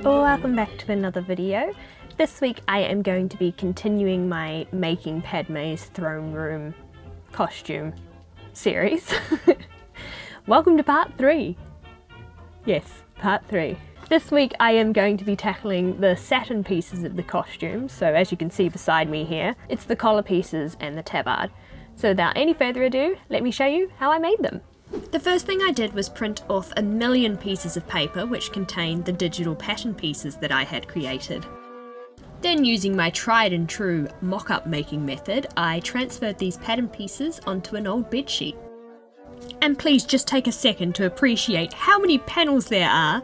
Welcome back to another video. This week I am going to be continuing my Making Padme's Throne Room costume series. Welcome to part 3. Yes, part 3. This week I am going to be tackling the satin pieces of the costume. So as you can see beside me here, it's the collar pieces and the tabard. So without any further ado, let me show you how I made them. The first thing I did was print off 1,000,000 pieces of paper which contained the digital pattern pieces that I had created. Then, using my tried and true mock-up making method, I transferred these pattern pieces onto an old bedsheet. And please just take a second to appreciate how many panels there are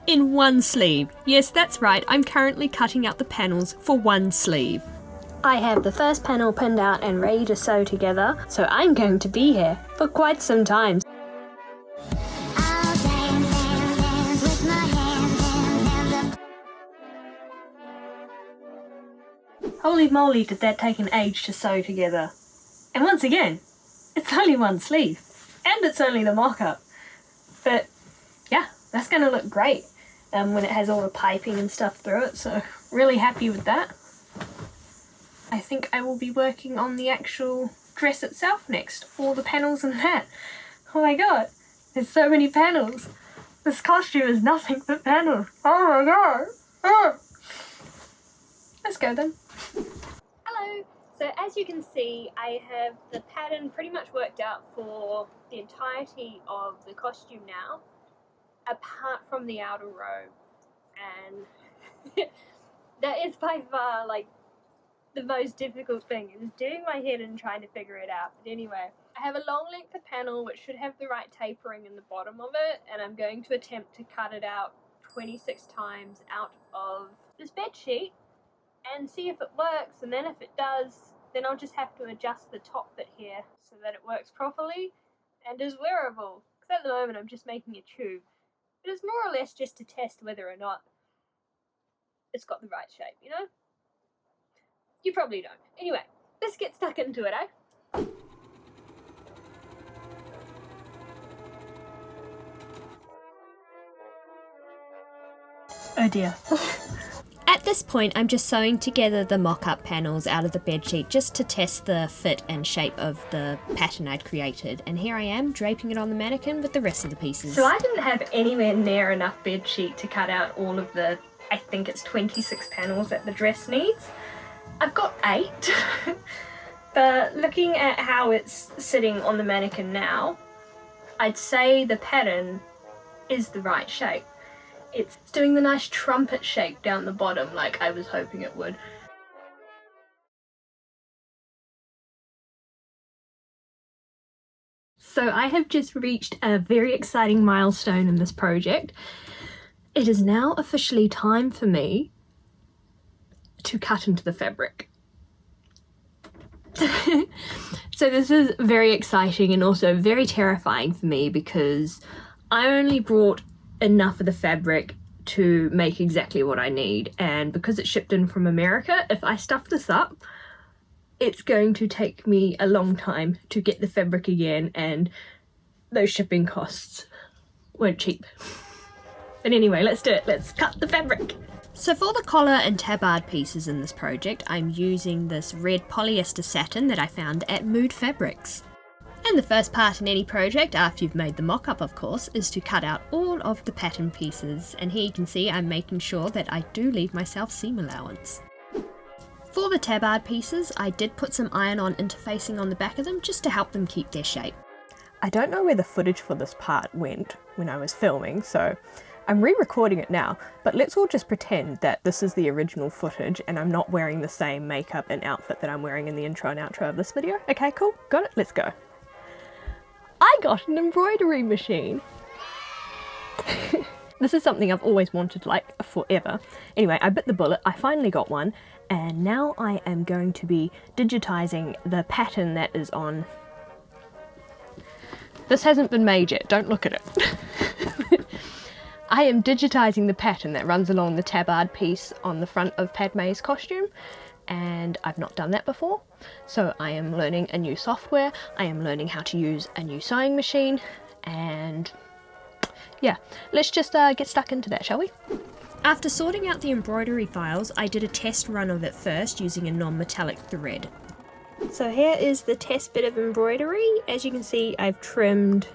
in one sleeve. Yes, that's right, I'm currently cutting out the panels for one sleeve. I have the first panel pinned out and ready to sew together, so I'm going to be here for quite some time. Holy moly, did that take an age to sew together. And once again, it's only one sleeve. And it's only the mock-up. But yeah, that's going to look great when it has all the piping and stuff through it, so really happy with that. I think I will be working on the actual dress itself next. All the panels and that. Oh my god, there's so many panels. This costume is nothing but panels. Oh my god. Oh. Let's go then. Hello! So as you can see, I have the pattern pretty much worked out for the entirety of the costume now, apart from the outer robe. And that is by far like the most difficult thing, is doing my head and trying to figure it out. But anyway, I have a long length of panel which should have the right tapering in the bottom of it, and I'm going to attempt to cut it out 26 times out of this bed sheet and see if it works, and then if it does, then I'll just have to adjust the top bit here so that it works properly and is wearable. Because at the moment I'm just making a tube. But it's more or less just to test whether or not it's got the right shape, you know? You probably don't. Anyway, let's get stuck into it, eh? Oh dear. At this point, I'm just sewing together the mock-up panels out of the bedsheet just to test the fit and shape of the pattern I'd created. And here I am, draping it on the mannequin with the rest of the pieces. So I didn't have anywhere near enough bedsheet to cut out all of the, I think it's 26 panels that the dress needs. I've got 8, but looking at how it's sitting on the mannequin now, I'd say the pattern is the right shape. It's doing the nice trumpet shape down the bottom like I was hoping it would. So I have just reached a very exciting milestone in this project. It is now officially time for me to cut into the fabric. So this is very exciting and also very terrifying for me because I only brought enough of the fabric to make exactly what I need, and because it's shipped in from America, if I stuff this up, it's going to take me a long time to get the fabric again, and those shipping costs weren't cheap. But anyway, let's do it. Let's cut the fabric. So for the collar and tabard pieces in this project, I'm using this red polyester satin that I found at Mood Fabrics. And the first part in any project, after you've made the mock-up of course, is to cut out all of the pattern pieces. And here you can see I'm making sure that I do leave myself seam allowance. For the tabard pieces, I did put some iron-on interfacing on the back of them just to help them keep their shape. I don't know where the footage for this part went when I was filming, so I'm re-recording it now, but let's all just pretend that this is the original footage and I'm not wearing the same makeup and outfit that I'm wearing in the intro and outro of this video. Okay, cool, got it, let's go. I got an embroidery machine. This is something I've always wanted, like, forever. Anyway, I bit the bullet, I finally got one, and now I am going to be digitizing the pattern that is on. This hasn't been made yet, don't look at it. I am digitizing the pattern that runs along the tabard piece on the front of Padme's costume, and I've not done that before, so I am learning a new software, I am learning how to use a new sewing machine, and yeah, let's just get stuck into that, shall we? After sorting out the embroidery files, I did a test run of it first using a non-metallic thread. So here is the test bit of embroidery. As you can see, I've trimmed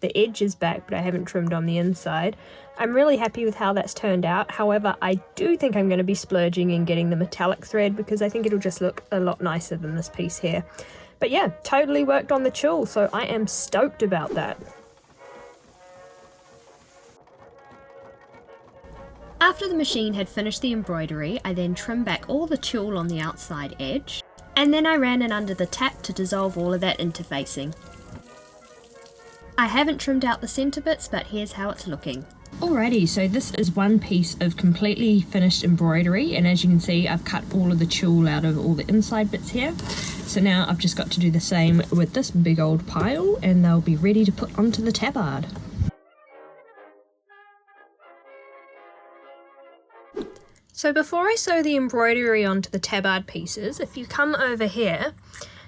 the edges back, but I haven't trimmed on the inside. I'm really happy with how that's turned out. However, I do think I'm going to be splurging and getting the metallic thread because I think it'll just look a lot nicer than this piece here. But yeah, totally worked on the tulle, so I am stoked about that. After the machine had finished the embroidery, I then trimmed back all the tulle on the outside edge, and then I ran it under the tap to dissolve all of that interfacing. I haven't trimmed out the centre bits, but here's how it's looking. Alrighty, so this is one piece of completely finished embroidery, and as you can see, I've cut all of the tulle out of all the inside bits here. So now I've just got to do the same with this big old pile, and they'll be ready to put onto the tabard. So before I sew the embroidery onto the tabard pieces, if you come over here,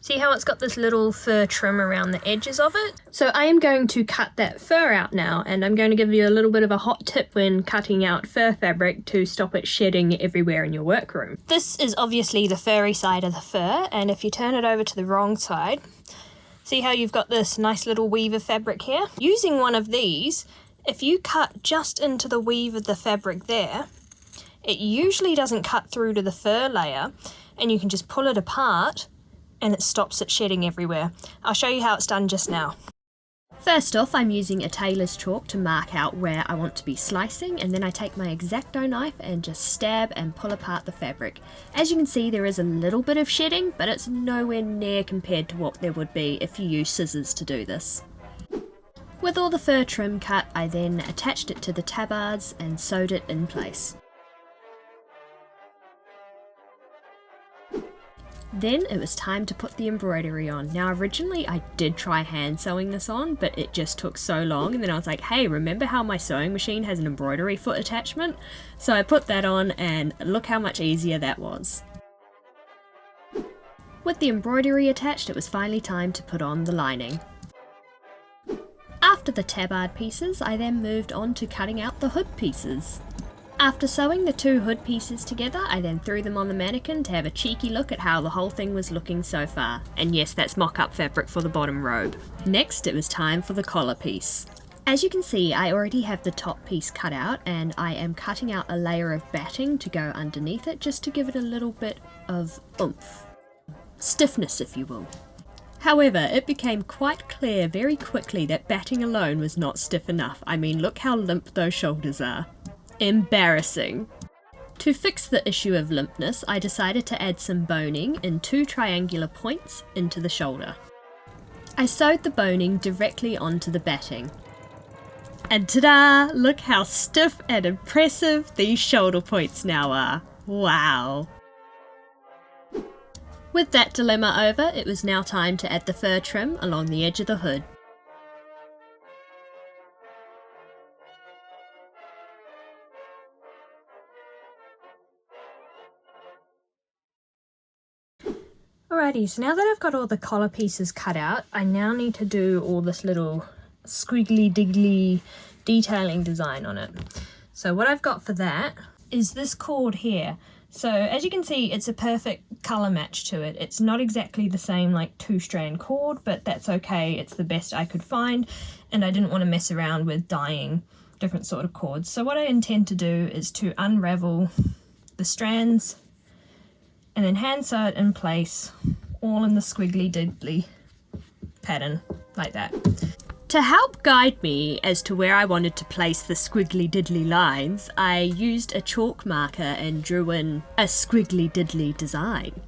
see how it's got this little fur trim around the edges of it? So I am going to cut that fur out now, and I'm going to give you a little bit of a hot tip when cutting out fur fabric to stop it shedding everywhere in your workroom. This is obviously the furry side of the fur, and if you turn it over to the wrong side, see how you've got this nice little weave of fabric here? Using one of these, if you cut just into the weave of the fabric there, it usually doesn't cut through to the fur layer, and you can just pull it apart and it stops it shedding everywhere. I'll show you how it's done just now. First off, I'm using a tailor's chalk to mark out where I want to be slicing, and then I take my X-Acto knife and just stab and pull apart the fabric. As you can see, there is a little bit of shedding, but it's nowhere near compared to what there would be if you use scissors to do this. With all the fur trim cut, I then attached it to the tabards and sewed it in place. Then it was time to put the embroidery on. Now originally I did try hand sewing this on, but it just took so long, and then I was like, hey, remember how my sewing machine has an embroidery foot attachment? So I put that on, and look how much easier that was. With the embroidery attached, it was finally time to put on the lining. After the tabard pieces, I then moved on to cutting out the hood pieces. After sewing the two hood pieces together, I then threw them on the mannequin to have a cheeky look at how the whole thing was looking so far. And yes, that's mock-up fabric for the bottom robe. Next, it was time for the collar piece. As you can see, I already have the top piece cut out, and I am cutting out a layer of batting to go underneath it just to give it a little bit of oomph. Stiffness, if you will. However, it became quite clear very quickly that batting alone was not stiff enough. I mean, look how limp those shoulders are. Embarrassing. To fix the issue of limpness, I decided to add some boning in 2 triangular points into the shoulder. I sewed the boning directly onto the batting. And ta-da! Look how stiff and impressive these shoulder points now are. Wow! With that dilemma over, it was now time to add the fur trim along the edge of the hood. Alrighty, so now that I've got all the collar pieces cut out, I now need to do all this little squiggly diggly detailing design on it. So what I've got for that is this cord here. So as you can see, it's a perfect colour match to it. It's not exactly the same like 2-strand cord, but that's okay. It's the best I could find, and I didn't want to mess around with dyeing different sort of cords. So what I intend to do is to unravel the strands and then hand sew it in place, all in the squiggly diggly pattern, like that. To help guide me as to where I wanted to place the squiggly diddly lines, I used a chalk marker and drew in a squiggly diddly design.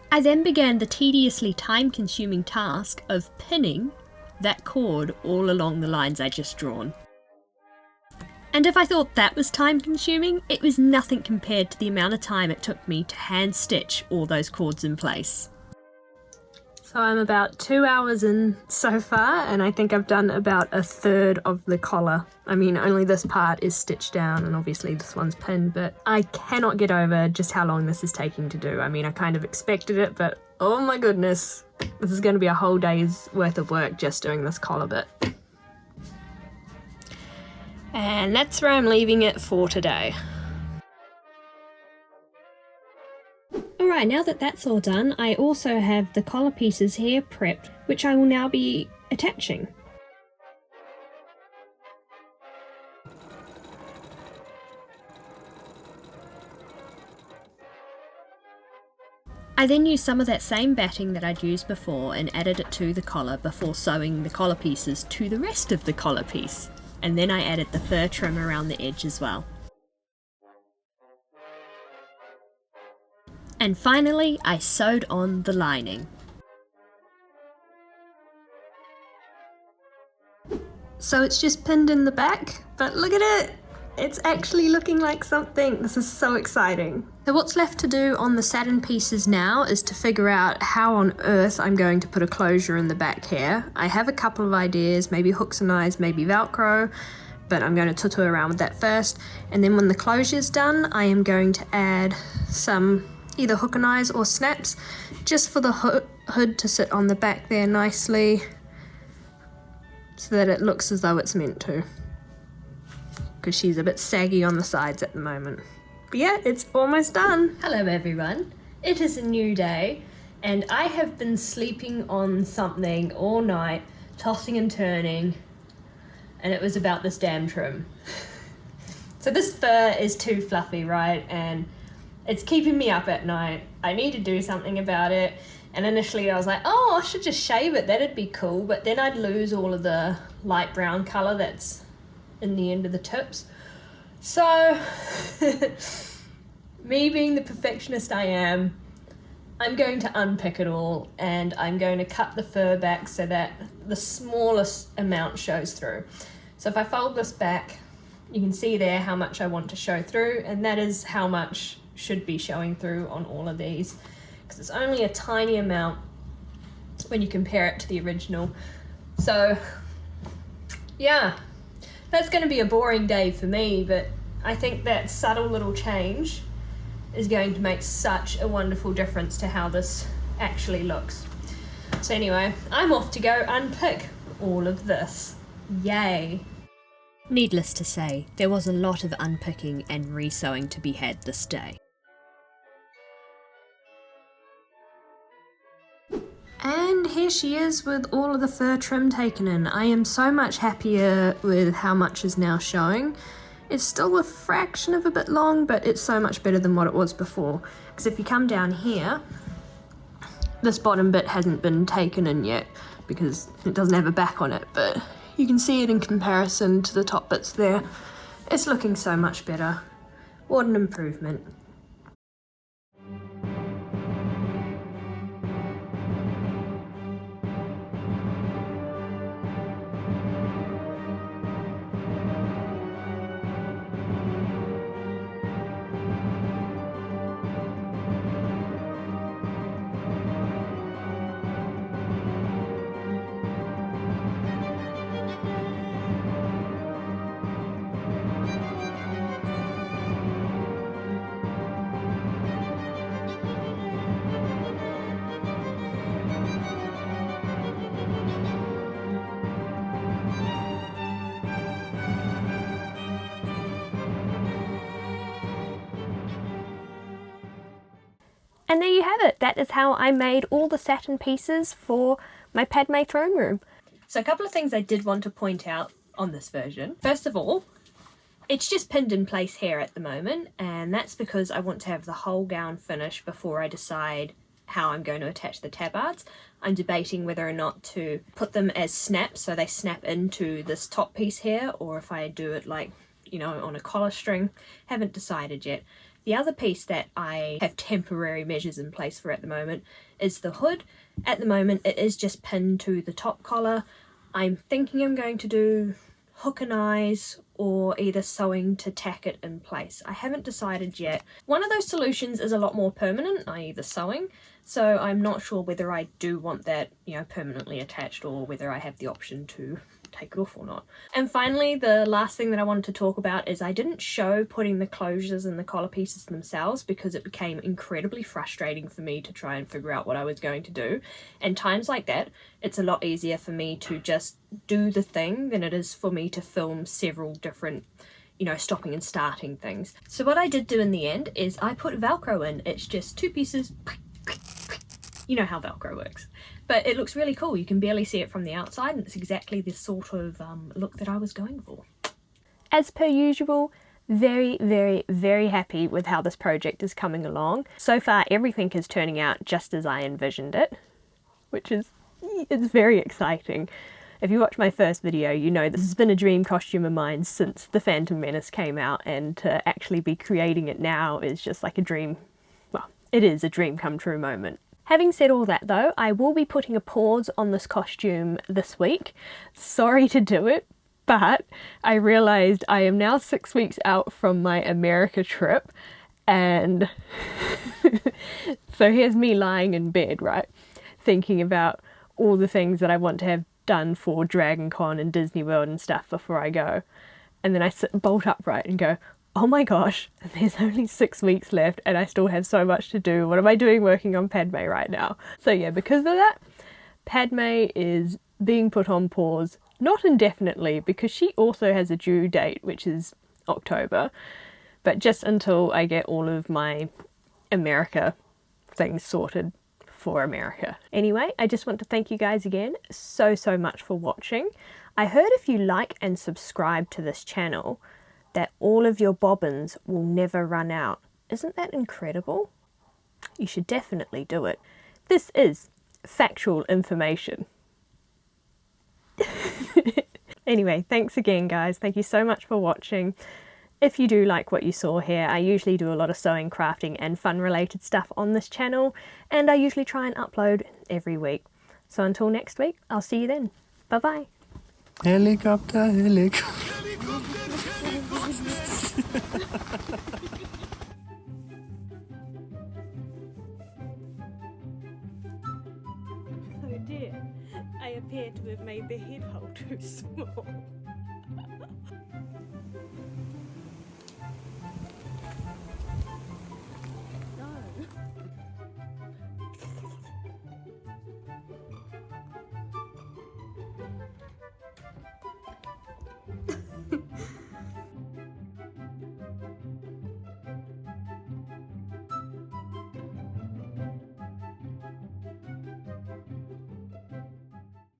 I then began the tediously time-consuming task of pinning that cord all along the lines I just drawn. And if I thought that was time-consuming, it was nothing compared to the amount of time it took me to hand-stitch all those cords in place. So I'm about 2 hours in so far, and I think I've done about 1/3 of the collar. I mean, only this part is stitched down, and obviously this one's pinned, but I cannot get over just how long this is taking to do. I mean, I kind of expected it, but oh my goodness, this is going to be a whole day's worth of work just doing this collar bit. And that's where I'm leaving it for today. Alright, now that that's all done, I also have the collar pieces here prepped, which I will now be attaching. I then used some of that same batting that I'd used before and added it to the collar before sewing the collar pieces to the rest of the collar piece. And then I added the fur trim around the edge as well. And finally, I sewed on the lining. So it's just pinned in the back, but look at it! It's actually looking like something. This is so exciting. So what's left to do on the satin pieces now is to figure out how on earth I'm going to put a closure in the back here. I have a couple of ideas, maybe hooks and eyes, maybe velcro, but I'm going to tutu around with that first. And then when the closure's done, I am going to add some either hook and eyes or snaps, just for the hood to sit on the back there nicely, so that it looks as though it's meant to, because she's a bit saggy on the sides at the moment. But yeah, it's almost done. Hello everyone, it is a new day and I have been sleeping on something all night, tossing and turning, and it was about this damn trim. So this fur is too fluffy, right? And it's keeping me up at night. I need to do something about it. And initially I was like, oh, I should just shave it, that'd be cool. But then I'd lose all of the light brown colour that's in the end of the tips. So, me being the perfectionist I am, I'm going to unpick it all and I'm going to cut the fur back so that the smallest amount shows through. So if I fold this back, you can see there how much I want to show through, and that is how much should be showing through on all of these, because it's only a tiny amount when you compare it to the original. So yeah, that's going to be a boring day for me, but I think that subtle little change is going to make such a wonderful difference to how this actually looks. So anyway, I'm off to go unpick all of this. Yay! Needless to say, there was a lot of unpicking and resewing to be had this day. And here she is with all of the fur trim taken in. I am so much happier with how much is now showing. It's still a fraction of a bit long, but it's so much better than what it was before. Because if you come down here, this bottom bit hasn't been taken in yet because it doesn't have a back on it, but you can see it in comparison to the top bits there. It's looking so much better. What an improvement. And there you have it. That is how I made all the satin pieces for my Padme throne room. So a couple of things I did want to point out on this version. First of all, it's just pinned in place here at the moment, and that's because I want to have the whole gown finished before I decide how I'm going to attach the tabards. I'm debating whether or not to put them as snaps so they snap into this top piece here, or if I do it like, you know, on a collar string. Haven't decided yet. The other piece that I have temporary measures in place for at the moment is the hood. At the moment it is just pinned to the top collar. I'm thinking I'm going to do hook and eyes or either sewing to tack it in place. I haven't decided yet. One of those solutions is a lot more permanent, i.e. the sewing, so I'm not sure whether I do want that, you know, permanently attached, or whether I have the option to take it off or not. And finally, the last thing that I wanted to talk about is I didn't show putting the closures and the collar pieces themselves because it became incredibly frustrating for me to try and figure out what I was going to do. And times like that, it's a lot easier for me to just do the thing than it is for me to film several different, you know, stopping and starting things. So what I did do in the end is I put Velcro in. It's just 2 pieces. You know how Velcro works. But it looks really cool. You can barely see it from the outside, and it's exactly the sort of look that I was going for. As per usual, very, very, very happy with how this project is coming along. So far, everything is turning out just as I envisioned it, which is, it's very exciting. If you watch my first video, you know this has been a dream costume of mine since the Phantom Menace came out, and to actually be creating it now is just like a dream. Well, it is a dream come true moment. Having said all that though, I will be putting a pause on this costume this week. Sorry to do it, but I realised I am now 6 weeks out from my America trip, and so here's me lying in bed, right, thinking about all the things that I want to have done for Dragon Con and Disney World and stuff before I go. And then I sit bolt upright and go, oh my gosh, there's only 6 weeks left and I still have so much to do. What am I doing working on Padme right now? So yeah, because of that, Padme is being put on pause, not indefinitely, because she also has a due date, which is October, but just until I get all of my America things sorted for America. Anyway, I just want to thank you guys again so much for watching. I heard if you like and subscribe to this channel that all of your bobbins will never run out. Isn't that incredible? You should definitely do it. This is factual information. Anyway, thanks again guys. Thank you so much for watching. If you do like what you saw here, I usually do a lot of sewing, crafting and fun related stuff on this channel, and I usually try and upload every week. So until next week, I'll see you then. Bye bye. Helicopter, helicopter. Oh dear, I appear to have made the head hole too small.